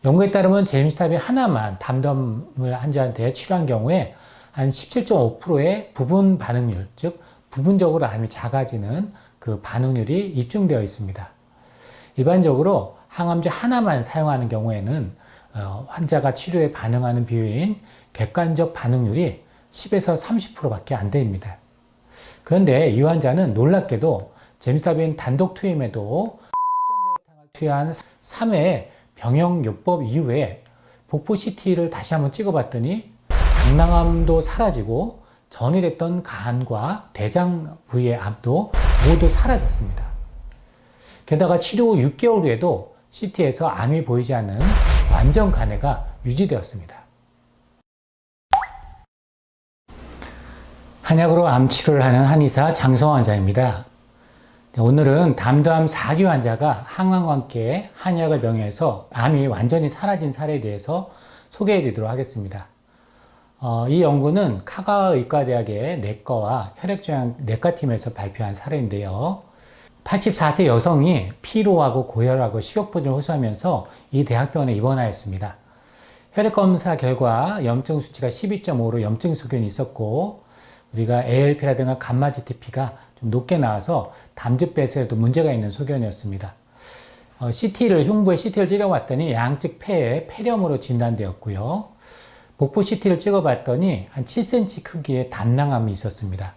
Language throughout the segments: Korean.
연구에 따르면 제임스탑이 하나만 담덤을 환자한테 치료한 경우에 한 17.5%의 부분 반응률, 즉 부분적으로 암이 작아지는 그 반응률이 입증되어 있습니다. 일반적으로 항암제 하나만 사용하는 경우에는 환자가 치료에 반응하는 비율인 객관적 반응률이 10에서 30%밖에 안 됩니다. 그런데 이 환자는 놀랍게도 제임스탑인 단독 투임에도 투여한 3회 병역요법 이후에 복부 CT를 다시 한번 찍어봤더니 당낭암도 사라지고 전이됐던 간과 대장 부위의 암도 모두 사라졌습니다. 게다가 치료 후 6개월 후에도 CT에서 암이 보이지 않는 완전 간해가 유지되었습니다. 한약으로 암 치료를 하는 한의사 장성환 원장입니다. 오늘은 담도암 4기 환자가 항암과 함께 한약을 병행해서 암이 완전히 사라진 사례에 대해서 소개해 드리도록 하겠습니다. 이 연구는 카가의과대학의 내과와 혈액종양 내과팀에서 발표한 사례인데요. 84세 여성이 피로하고 고혈하고 식욕부진을 호소하면서 이 대학병원에 입원하였습니다. 혈액검사 결과 염증 수치가 12.5로 염증 소견이 있었고, 우리가 ALP라든가 감마GTP가 좀 높게 나와서 담즙 배설에도 문제가 있는 소견이었습니다. 흉부에 CT를 찍어봤더니 양측 폐에 폐렴으로 진단되었고요. 복부 CT를 찍어봤더니 한 7cm 크기의 담낭암이 있었습니다.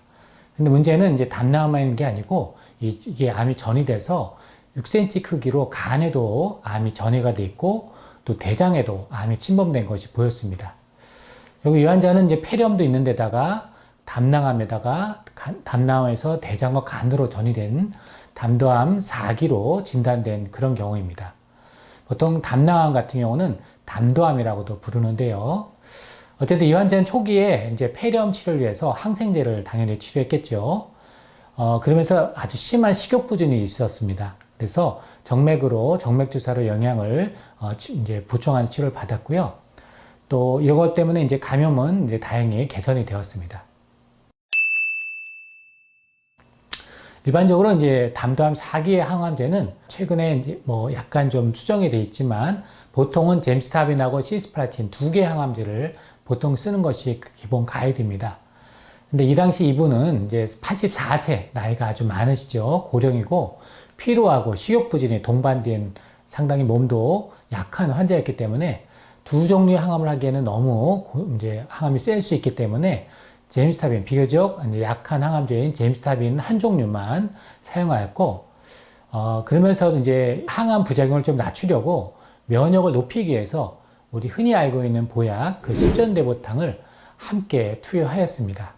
근데 문제는 이제 담낭암만 있는 게 아니고 이게 암이 전이 돼서 6cm 크기로 간에도 암이 전이가 돼 있고 또 대장에도 암이 침범된 것이 보였습니다. 여기 이 환자는 이제 폐렴도 있는 데다가 담낭암에다가 담낭암에서 대장과 간으로 전이된 담도암 4기로 진단된 그런 경우입니다. 보통 담낭암 같은 경우는 담도암이라고도 부르는데요. 어쨌든 이 환자는 초기에 이제 폐렴 치료를 위해서 항생제를 당연히 치료했겠죠. 그러면서 아주 심한 식욕부진이 있었습니다. 그래서 정맥으로 정맥주사로 영양을 이제 보충하는 치료를 받았고요. 또 이것 때문에 이제 감염은 이제 다행히 개선이 되었습니다. 일반적으로 이제 담도암 4기의 항암제는 최근에 이제 뭐 약간 좀 수정이 되어 있지만 보통은 젬스타빈하고 시스플라틴 두 개의 항암제를 보통 쓰는 것이 기본 가이드입니다. 근데 이 당시 이분은 이제 84세, 나이가 아주 많으시죠. 고령이고 피로하고 식욕부진이 동반된 상당히 몸도 약한 환자였기 때문에 두 종류의 항암을 하기에는 너무 이제 항암이 셀 수 있기 때문에 젬스타빈, 비교적 약한 항암제인 젬스타빈 한 종류만 사용하였고, 그러면서 이제 항암 부작용을 좀 낮추려고 면역을 높이기 위해서 우리 흔히 알고 있는 보약, 그 십전대보탕을 함께 투여하였습니다.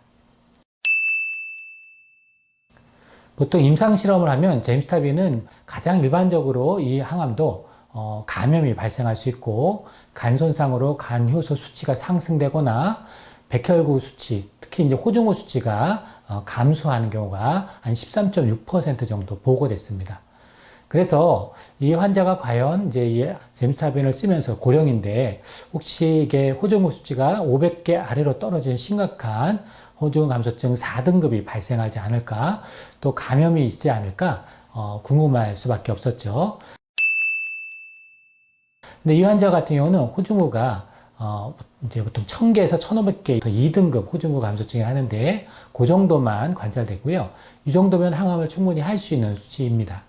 보통 임상실험을 하면 젬스타빈은 가장 일반적으로 이 항암도 감염이 발생할 수 있고, 간 손상으로 간 효소 수치가 상승되거나 백혈구 수치, 특히 이제 호중구 수치가 감소하는 경우가 한 13.6% 정도 보고됐습니다. 그래서 이 환자가 과연 이제 이 젬스타빈을 쓰면서 고령인데 혹시 이게 호중구 수치가 500개 아래로 떨어진 심각한 호중 감소증 4등급이 발생하지 않을까, 또 감염이 있지 않을까 궁금할 수밖에 없었죠. 근데 이 환자 같은 경우는 호중구가 이제 보통 1000개에서 1500개 2등급 호중구 감소증을 하는데 그 정도만 관찰되고요. 이 정도면 항암을 충분히 할 수 있는 수치입니다.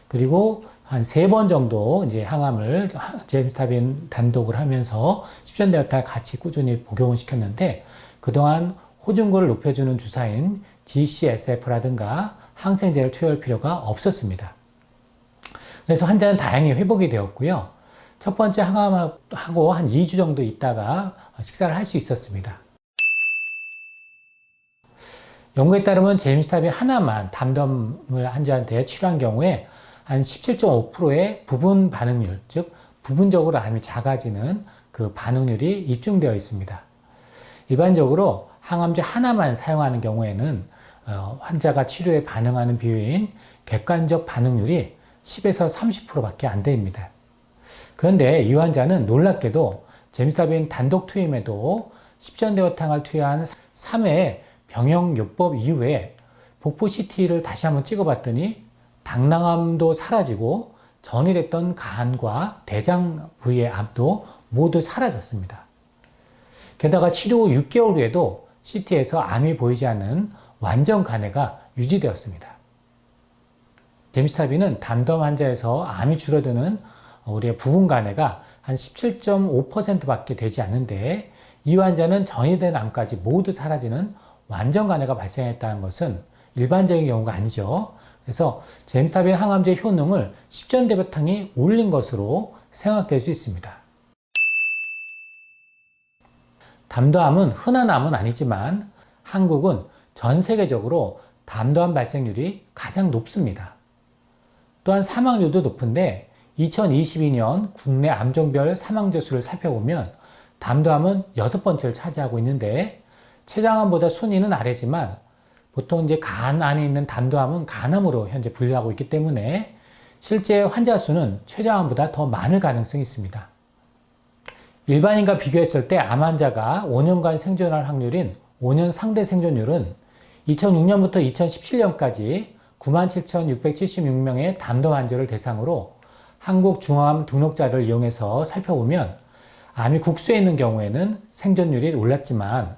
그리고 한 3번 정도 이제 항암을 젬스타빈 단독을 하면서 십전대보탕을 같이 꾸준히 복용을 시켰는데 그동안 호중구를 높여주는 주사인 GCSF라든가 항생제를 투여할 필요가 없었습니다. 그래서 환자는 다행히 회복이 되었고요. 첫 번째 항암하고 한 2주 정도 있다가 식사를 할 수 있었습니다. 연구에 따르면 젬스타빈 하나만 담덤을 환자한테 치료한 경우에 한 17.5%의 부분 반응률, 즉 부분적으로 암이 작아지는 그 반응률이 입증되어 있습니다. 일반적으로 항암제 하나만 사용하는 경우에는 환자가 치료에 반응하는 비율인 객관적 반응률이 10에서 30%밖에 안 됩니다. 그런데 이 환자는 놀랍게도 젬스타빈 단독 투임에도 십전대보탕을 투여한 3회 병역요법 이후에 복부 CT를 다시 한번 찍어봤더니 당낭암도 사라지고 전이됐던 간과 대장 부위의 암도 모두 사라졌습니다. 게다가 치료 후 6개월 후에도 CT에서 암이 보이지 않는 완전 간해가 유지되었습니다. 제미스타빈은 담도암 환자에서 암이 줄어드는 우리의 부분 간해가 한 17.5%밖에 되지 않는데, 이 환자는 전이된 암까지 모두 사라지는 완전 간해가 발생했다는 것은 일반적인 경우가 아니죠. 그래서 제미스타빈 항암제의 효능을 10전 대바탕이 올린 것으로 생각될 수 있습니다. 담도암은 흔한 암은 아니지만 한국은 전 세계적으로 담도암 발생률이 가장 높습니다. 또한 사망률도 높은데 2022년 국내 암종별 사망자 수를 살펴보면 담도암은 6번째를 차지하고 있는데, 췌장암보다 순위는 아래지만 보통 이제 간 안에 있는 담도암은 간암으로 현재 분류하고 있기 때문에 실제 환자 수는 췌장암보다 더 많을 가능성이 있습니다. 일반인과 비교했을 때 암 환자가 5년간 생존할 확률인 5년 상대 생존율은 2006년부터 2017년까지 97,676명의 담도 환자를 대상으로 한국중암 등록자를 이용해서 살펴보면 암이 국소에 있는 경우에는 생존율이 올랐지만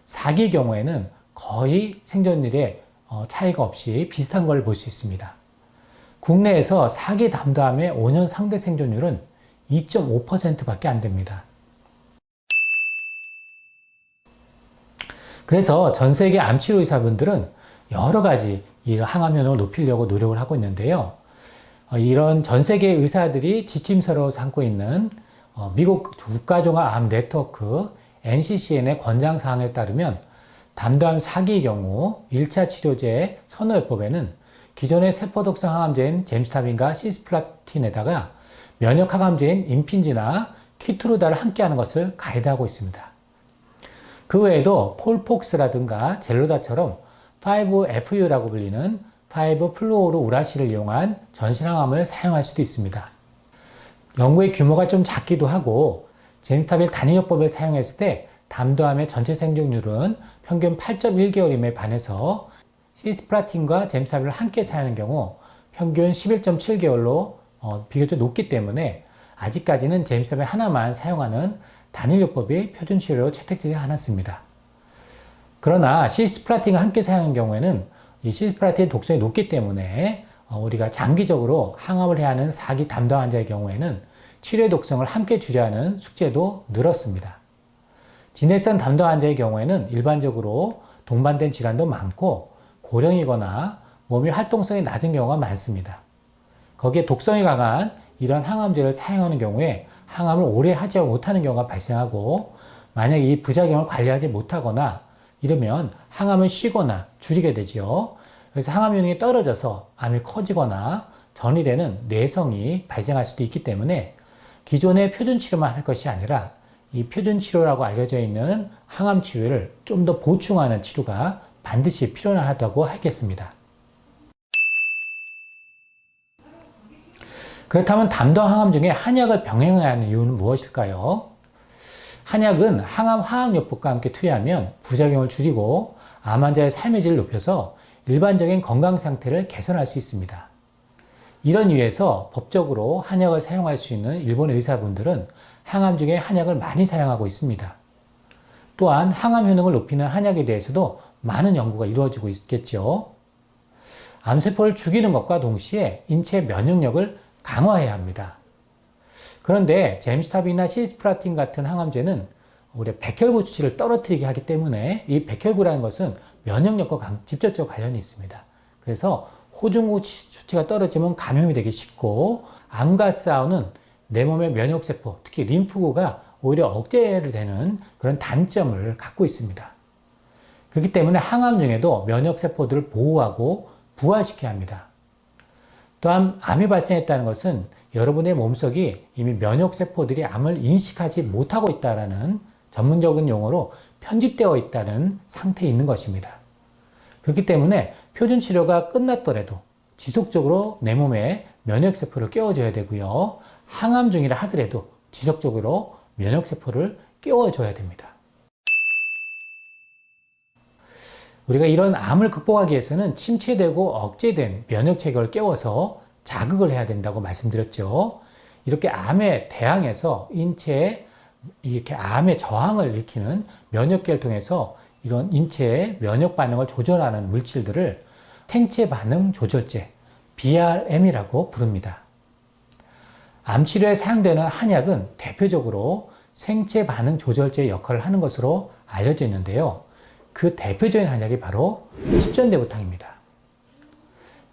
4기 경우에는 거의 생존율에 차이가 없이 비슷한 걸 볼 수 있습니다. 국내에서 4기 담도암의 5년 상대 생존율은 2.5%밖에 안 됩니다. 그래서 전 세계 암치료 의사분들은 여러 가지 이 항암 효능을 높이려고 노력을 하고 있는데요. 이런 전 세계 의사들이 지침서로 삼고 있는 미국 국가종합암 네트워크 NCCN의 권장사항에 따르면 담도암 4기의 경우 1차 치료제 선호요법에는 기존의 세포독성 항암제인 젬스타빈과 시스플라틴에다가 면역 항암제인 임핀지나 키트루다를 함께하는 것을 가이드하고 있습니다. 그 외에도 폴폭스라든가 젤로다처럼 5FU라고 불리는 5-플루오르우라실을 이용한 전신항암을 사용할 수도 있습니다. 연구의 규모가 좀 작기도 하고 제미스타빈 단일요법을 사용했을 때 담도암의 전체 생존율은 평균 8.1개월임에 반해서 시스플라틴과 제미스타빈을 함께 사용하는 경우 평균 11.7개월로 비교적 높기 때문에 아직까지는 제미스타빈 하나만 사용하는 단일요법이 표준치료로 채택되지 않았습니다. 그러나 시스플라틴과 함께 사용하는 경우에는 이 시스플라틴 독성이 높기 때문에 우리가 장기적으로 항암을 해야 하는 4기 담도 환자의 경우에는 치료의 독성을 함께 줄여하는 숙제도 늘었습니다. 진행성 담도 환자의 경우에는 일반적으로 동반된 질환도 많고 고령이거나 몸의 활동성이 낮은 경우가 많습니다. 거기에 독성이 강한 이런 항암제를 사용하는 경우에 항암을 오래 하지 못하는 경우가 발생하고, 만약 이 부작용을 관리하지 못하거나 이러면 항암을 쉬거나 줄이게 되지요. 그래서 항암 효능이 떨어져서 암이 커지거나 전이 되는 내성이 발생할 수도 있기 때문에 기존의 표준 치료만 할 것이 아니라 이 표준 치료라고 알려져 있는 항암 치료를 좀 더 보충하는 치료가 반드시 필요하다고 하겠습니다. 그렇다면 담도 항암 중에 한약을 병행해야 하는 이유는 무엇일까요? 한약은 항암 화학요법과 함께 투여하면 부작용을 줄이고 암 환자의 삶의 질을 높여서 일반적인 건강 상태를 개선할 수 있습니다. 이런 이유에서 법적으로 한약을 사용할 수 있는 일본의 의사분들은 항암 중에 한약을 많이 사용하고 있습니다. 또한 항암 효능을 높이는 한약에 대해서도 많은 연구가 이루어지고 있겠죠. 암세포를 죽이는 것과 동시에 인체 면역력을 강화해야 합니다. 그런데 젬스타빈이나 시스플라틴 같은 항암제는 우리 백혈구 수치를 떨어뜨리게 하기 때문에 이 백혈구라는 것은 면역력과 직접적 관련이 있습니다. 그래서 호중구 수치가 떨어지면 감염이 되기 쉽고 암과 싸우는 내 몸의 면역세포, 특히 림프구가 오히려 억제를 되는 그런 단점을 갖고 있습니다. 그렇기 때문에 항암 중에도 면역세포들을 보호하고 부활시켜야 합니다. 또한 암이 발생했다는 것은 여러분의 몸속이 이미 면역세포들이 암을 인식하지 못하고 있다는 전문적인 용어로 편집되어 있다는 상태에 있는 것입니다. 그렇기 때문에 표준 치료가 끝났더라도 지속적으로 내 몸에 면역세포를 깨워줘야 되고요. 항암 중이라 하더라도 지속적으로 면역세포를 깨워줘야 됩니다. 우리가 이런 암을 극복하기 위해서는 침체되고 억제된 면역체계를 깨워서 자극을 해야 된다고 말씀드렸죠. 이렇게 암에 대항해서 인체에 이렇게 암의 저항을 일으키는 면역계를 통해서 이런 인체의 면역 반응을 조절하는 물질들을 생체 반응 조절제, BRM이라고 부릅니다. 암 치료에 사용되는 한약은 대표적으로 생체 반응 조절제 역할을 하는 것으로 알려져 있는데요. 그 대표적인 한약이 바로 십전대보탕입니다.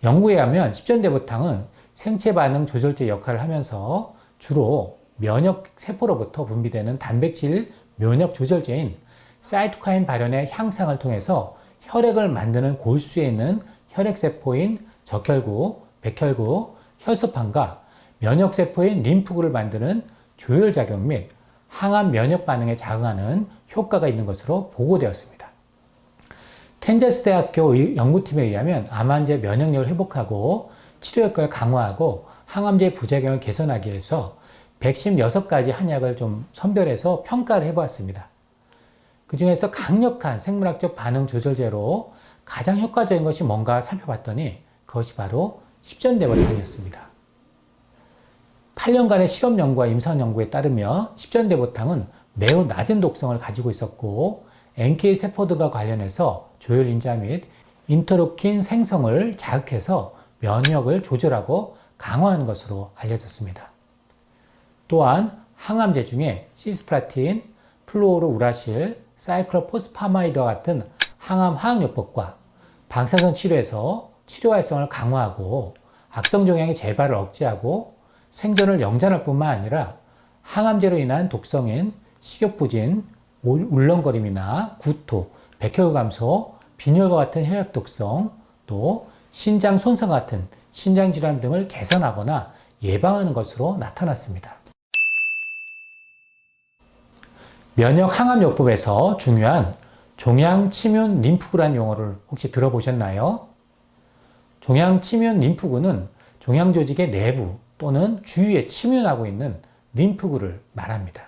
연구에 의하면 십전대보탕은 생체 반응 조절제 역할을 하면서 주로 면역 세포로부터 분비되는 단백질 면역 조절제인 사이토카인 발현의 향상을 통해서 혈액을 만드는 골수에 있는 혈액세포인 적혈구, 백혈구, 혈소판과 면역세포인 림프구를 만드는 조혈작용 및 항암 면역 반응에 작용하는 효과가 있는 것으로 보고되었습니다. 캔자스 대학교 연구팀에 의하면 암 환자의 면역력을 회복하고 치료 효과를 강화하고 항암제의 부작용을 개선하기 위해서 116가지 한약을 좀 선별해서 평가를 해보았습니다. 그 중에서 강력한 생물학적 반응 조절제로 가장 효과적인 것이 뭔가 살펴봤더니 그것이 바로 십전대보탕이었습니다. 8년간의 실험 연구와 임상 연구에 따르면 십전대보탕은 매우 낮은 독성을 가지고 있었고 NK 세포들과 관련해서 조혈인자 및 인터루킨 생성을 자극해서 면역을 조절하고 강화하는 것으로 알려졌습니다. 또한 항암제 중에 시스플라틴, 플루오르우라실, 사이클로포스파마이드와 같은 항암 화학요법과 방사선 치료에서 치료 활성을 강화하고 악성 종양의 재발을 억제하고 생존을 영전할 뿐만 아니라 항암제로 인한 독성인 식욕부진, 울렁거림이나 구토, 백혈구 감소, 빈혈과 같은 혈액 독성, 또 신장 손상 같은 신장 질환 등을 개선하거나 예방하는 것으로 나타났습니다. 면역 항암요법에서 중요한 종양침윤 림프구라는 용어를 혹시 들어보셨나요? 종양침윤 림프구는 종양조직의 내부 또는 주위에 침윤하고 있는 림프구를 말합니다.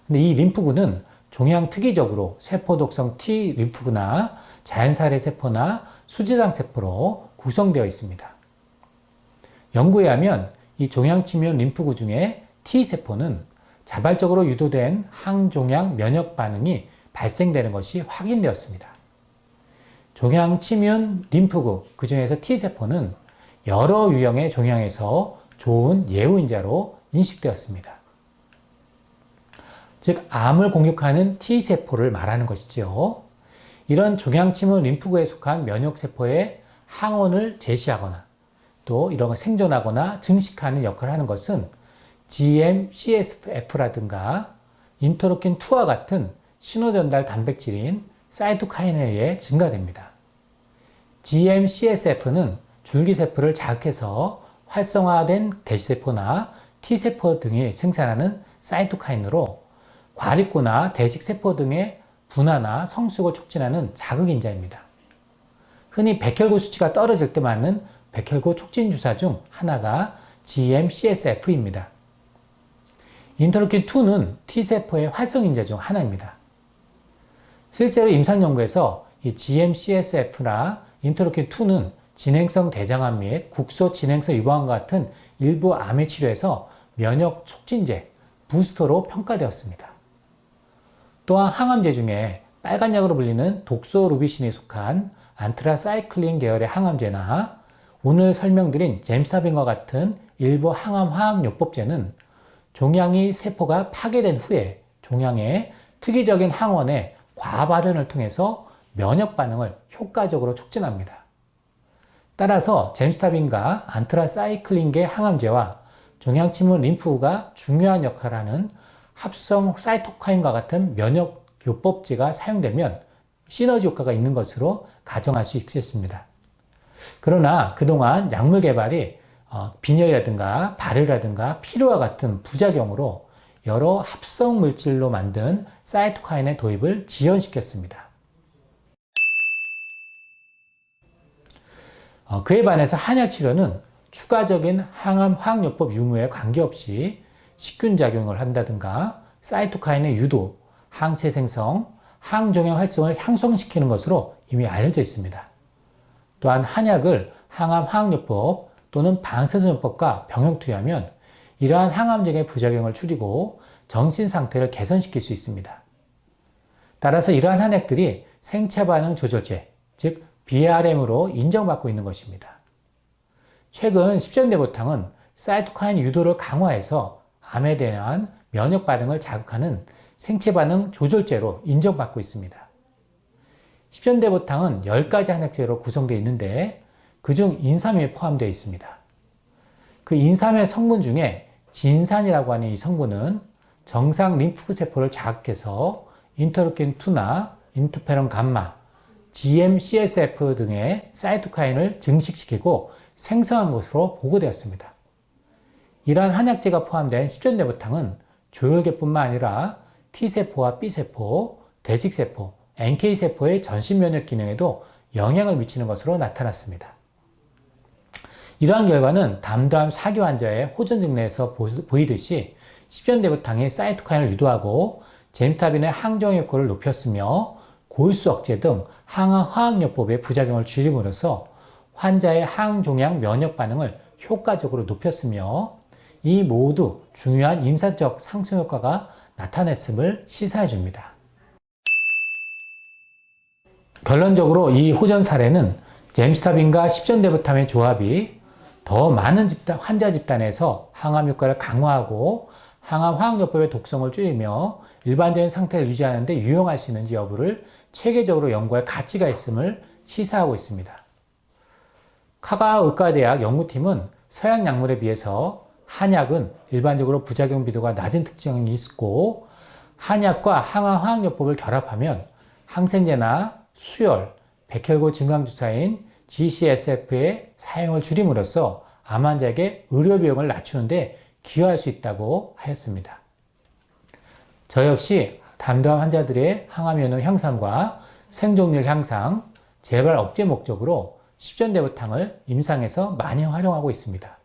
근데 이 림프구는 종양 특이적으로 세포독성 T 림프구나 자연살해 세포나 수지장 세포로 구성되어 있습니다. 연구에 의하면 이 종양침윤 림프구 중에 T세포는 자발적으로 유도된 항종양 면역 반응이 발생되는 것이 확인되었습니다. 종양침윤 림프구, 그 중에서 T세포는 여러 유형의 종양에서 좋은 예후인자로 인식되었습니다. 즉, 암을 공격하는 T세포를 말하는 것이지요. 이런 종양침윤 림프구에 속한 면역세포의 항원을 제시하거나 또 이런 생존하거나 증식하는 역할을 하는 것은 GM-CSF라든가 인터루킨2와 같은 신호전달 단백질인 사이토카인에 의해 증가됩니다. GM-CSF는 줄기세포를 자극해서 활성화된 대시세포나 T세포 등이 생산하는 사이토카인으로 과립구나 대식세포 등의 분화나 성숙을 촉진하는 자극인자입니다. 흔히 백혈구 수치가 떨어질 때 맞는 백혈구 촉진 주사 중 하나가 GM-CSF입니다. 인터루킨2는 T세포의 활성인자 중 하나입니다. 실제로 임상연구에서 이 GM-CSF나 인터루킨2는 진행성 대장암 및 국소 진행성 유방암과 같은 일부 암의 치료에서 면역 촉진제, 부스터로 평가되었습니다. 또한 항암제 중에 빨간 약으로 불리는 독소루비신이 속한 안트라사이클린 계열의 항암제나 오늘 설명드린 젬스타빈과 같은 일부 항암 화학요법제는 종양이 세포가 파괴된 후에 종양의 특이적인 항원의 과발현을 통해서 면역 반응을 효과적으로 촉진합니다. 따라서 젬스타빈과 안트라사이클린계 항암제와 종양침문 림프구가 중요한 역할을 하는 합성 사이토카인과 같은 면역 요법제가 사용되면 시너지 효과가 있는 것으로 가정할 수 있겠습니다. 그러나 그동안 약물 개발이 빈혈이라든가 발효라든가 피로와 같은 부작용으로 여러 합성 물질로 만든 사이토카인의 도입을 지연시켰습니다. 그에 반해서 한약 치료는 추가적인 항암 화학요법 유무에 관계없이 식균 작용을 한다든가 사이토카인의 유도, 항체 생성, 항종양 활성을 향상시키는 것으로 이미 알려져 있습니다. 또한 한약을 항암 화학요법 또는 방사선요법과 병역 투여하면 이러한 항암제의 부작용을 줄이고 정신 상태를 개선시킬 수 있습니다. 따라서 이러한 한약들이 생체 반응 조절제, 즉 BRM으로 인정받고 있는 것입니다. 최근 십전대보탕은 사이토카인 유도를 강화해서 암에 대한 면역 반응을 자극하는 생체 반응 조절제로 인정받고 있습니다. 십전대보탕은 10가지 한약재로 구성되어 있는데 그중 인삼이 포함되어 있습니다. 그 인삼의 성분 중에 진산이라고 하는 이 성분은 정상 림프세포를 자극해서 인터루킨2나 인터페론 감마, GM-CSF 등의 사이토카인을 증식시키고 생성한 것으로 보고되었습니다. 이러한 한약재가 포함된 십전대보탕은 조혈계뿐만 아니라 T세포와 B세포, 대직세포, NK세포의 전신면역 기능에도 영향을 미치는 것으로 나타났습니다. 이러한 결과는 담도암 4기 환자의 호전 증례에서 보이듯이 십전대보탕이 사이토카인을 유도하고 잼스타빈의 항정 효과를 높였으며 골수 억제 등 항암 화학요법의 부작용을 줄임으로써 환자의 항종양 면역 반응을 효과적으로 높였으며 이 모두 중요한 임상적 상승 효과가 나타냈음을 시사해 줍니다. 결론적으로 이 호전 사례는 잼스타빈과 십전대보탐의 조합이 더 많은 환자 집단에서 항암 효과를 강화하고 항암 화학요법의 독성을 줄이며 일반적인 상태를 유지하는 데 유용할 수 있는지 여부를 체계적으로 연구할 가치가 있음을 시사하고 있습니다. 카가 의과대학 연구팀은 서양 약물에 비해서 한약은 일반적으로 부작용 비도가 낮은 특징이 있고 한약과 항암 화학요법을 결합하면 항생제나 수혈, 백혈구 증강주사인 GCSF의 사용을 줄임으로써 암 환자에게 의료 비용을 낮추는 데 기여할 수 있다고 하였습니다. 저 역시 담도암 환자들의 항암 면역 향상과 생존율 향상, 재발 억제 목적으로 십전대보탕을 임상에서 많이 활용하고 있습니다.